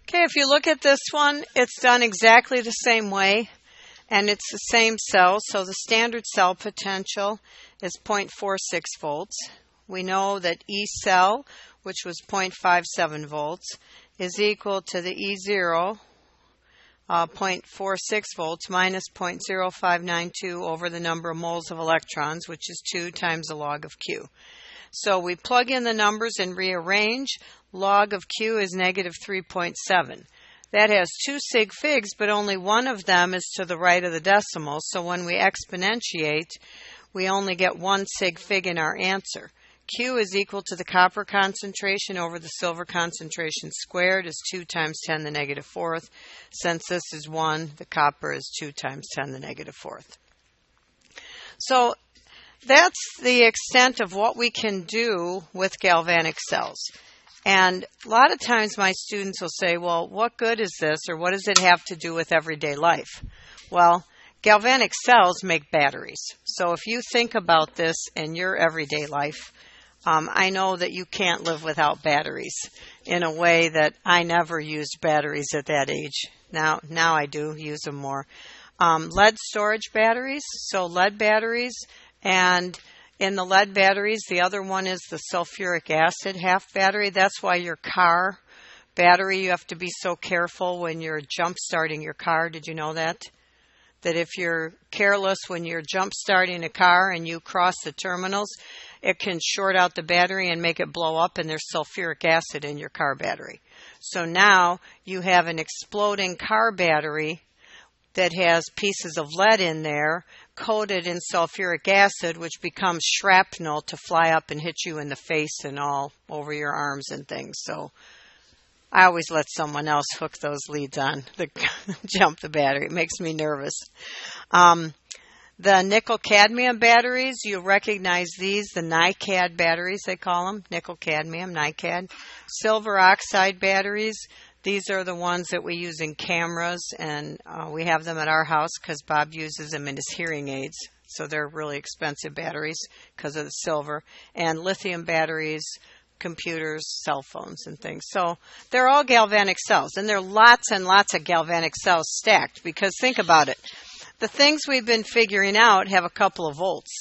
Okay, if you look at this one, it's done exactly the same way, and it's the same cell. So the standard cell potential is 0.46 volts. We know that E cell, which was 0.57 volts, is equal to the E0, 0.46 volts minus 0.0592 over the number of moles of electrons, which is 2 times the log of Q. So we plug in the numbers and rearrange. Log of Q is negative 3.7. That has 2 sig figs, but only one of them is to the right of the decimal. So when we exponentiate, we only get 1 sig fig in our answer. Q is equal to the copper concentration over the silver concentration squared is 2 times 10 to the negative fourth. Since this is 1, the copper is 2 times 10 to the negative fourth. So that's the extent of what we can do with galvanic cells. And a lot of times my students will say, well, what good is this, or what does it have to do with everyday life? Well, galvanic cells make batteries. So if you think about this in your everyday life, I know that you can't live without batteries in a way that I never used batteries at that age. Now I do use them more. Lead storage batteries, so lead batteries, and in the lead batteries, the other one is the sulfuric acid half battery. That's why your car battery, you have to be so careful when you're jump starting your car. Did you know that? That if you're careless when you're jump starting a car and you cross the terminals, it can short out the battery and make it blow up, and there's sulfuric acid in your car battery. So now you have an exploding car battery that has pieces of lead in there coated in sulfuric acid, which becomes shrapnel to fly up and hit you in the face and all over your arms and things. So I always let someone else hook those leads on to jump the battery. It makes me nervous. The nickel-cadmium batteries, you recognize these, the NiCad batteries, they call them, nickel-cadmium, NiCad. Silver oxide batteries, these are the ones that we use in cameras, and we have them at our house because Bob uses them in his hearing aids. So they're really expensive batteries because of the silver. And lithium batteries, computers, cell phones, and things. So they're all galvanic cells, and there are lots and lots of galvanic cells stacked, because think about it. The things we've been figuring out have a couple of volts.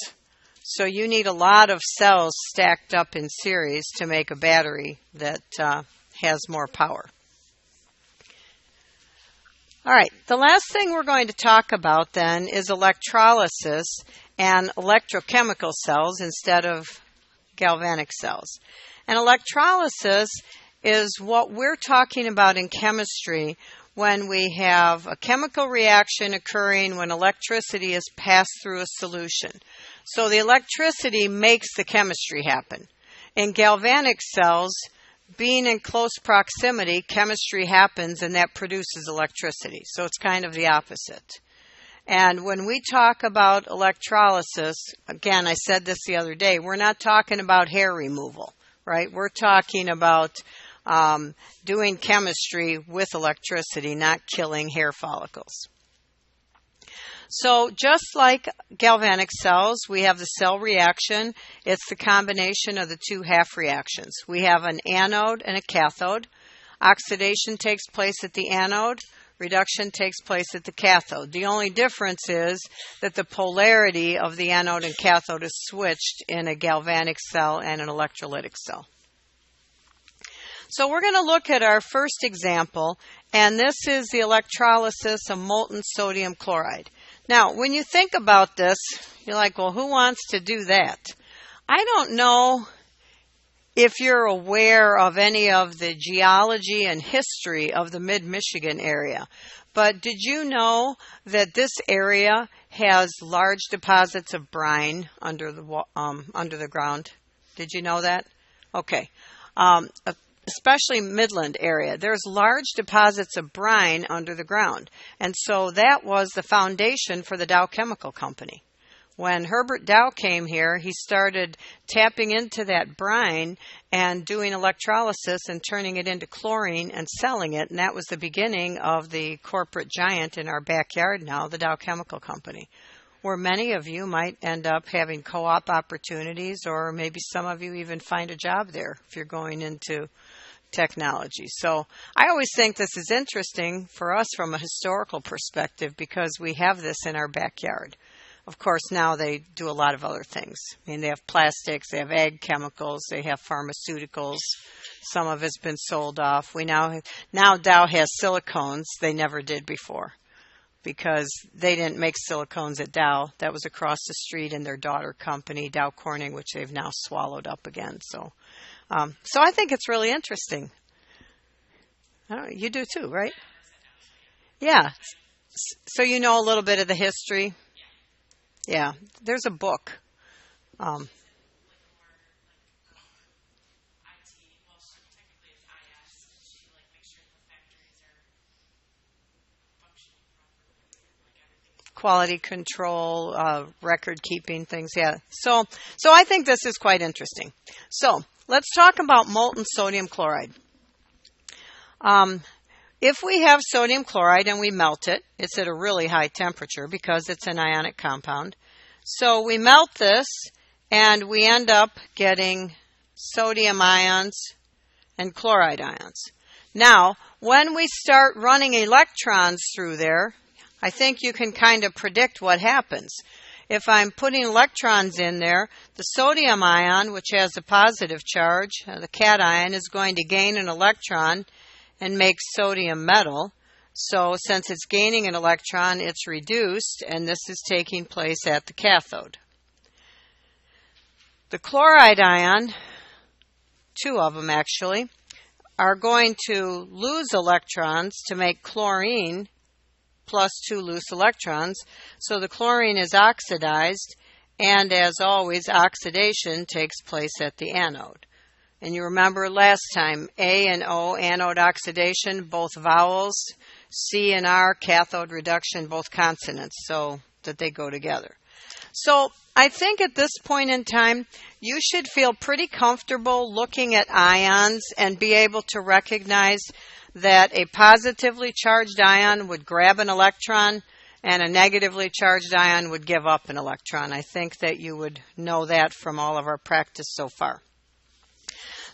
So you need a lot of cells stacked up in series to make a battery that has more power. All right, the last thing we're going to talk about then is electrolysis and electrochemical cells instead of galvanic cells. And electrolysis is what we're talking about in chemistry when we have a chemical reaction occurring when electricity is passed through a solution. So the electricity makes the chemistry happen. In galvanic cells, being in close proximity, chemistry happens and that produces electricity. So it's kind of the opposite. And when we talk about electrolysis, again, I said this the other day, we're not talking about hair removal, right? We're talking about doing chemistry with electricity, not killing hair follicles. So just like galvanic cells, we have the cell reaction. It's the combination of the two half reactions. We have an anode and a cathode. Oxidation takes place at the anode. Reduction takes place at the cathode. The only difference is that the polarity of the anode and cathode is switched in a galvanic cell and an electrolytic cell. So we're going to look at our first example, and this is the electrolysis of molten sodium chloride. Now, when you think about this, you're like, well, who wants to do that? I don't know if you're aware of any of the geology and history of the Mid-Michigan area, but did you know that this area has large deposits of brine under the ground? Did you know that? Okay. Especially Midland area, there's large deposits of brine under the ground. And so that was the foundation for the Dow Chemical Company. When Herbert Dow came here, he started tapping into that brine and doing electrolysis and turning it into chlorine and selling it. And that was the beginning of the corporate giant in our backyard now, the Dow Chemical Company, where many of you might end up having co-op opportunities, or maybe some of you even find a job there if you're going into technology. So I always think this is interesting for us from a historical perspective because we have this in our backyard. Of course, now they do a lot of other things. I mean, they have plastics, they have ag chemicals, they have pharmaceuticals. Some of it's been sold off. Now Dow has silicones they never did before because they didn't make silicones at Dow. That was across the street in their daughter company, Dow Corning, which they've now swallowed up again. So I think it's really interesting. I don't know, you do too, right? Yeah. So you know a little bit of the history. Yeah, there's a book. Um, Quality control, record keeping things. Yeah. So I think this is quite interesting. So let's talk about molten sodium chloride. If we have sodium chloride and we melt it, it's at a really high temperature because it's an ionic compound. So we melt this and we end up getting sodium ions and chloride ions. Now, when we start running electrons through there, I think you can kind of predict what happens. If I'm putting electrons in there, the sodium ion, which has a positive charge, the cation, is going to gain an electron and make sodium metal. So since it's gaining an electron, it's reduced, and this is taking place at the cathode. The chloride ion, two of them actually, are going to lose electrons to make chlorine plus two loose electrons. So the chlorine is oxidized, and as always, oxidation takes place at the anode. And you remember last time, A and O, anode oxidation, both vowels, C and R, cathode reduction, both consonants, so that they go together. So I think at this point in time, you should feel pretty comfortable looking at ions and be able to recognize that a positively charged ion would grab an electron and a negatively charged ion would give up an electron. I think that you would know that from all of our practice so far.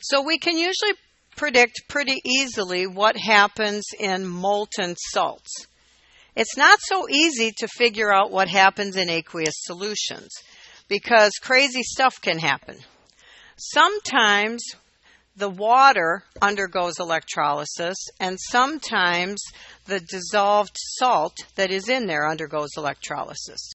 So we can usually predict pretty easily what happens in molten salts. It's not so easy to figure out what happens in aqueous solutions because crazy stuff can happen. Sometimes the water undergoes electrolysis, and sometimes the dissolved salt that is in there undergoes electrolysis.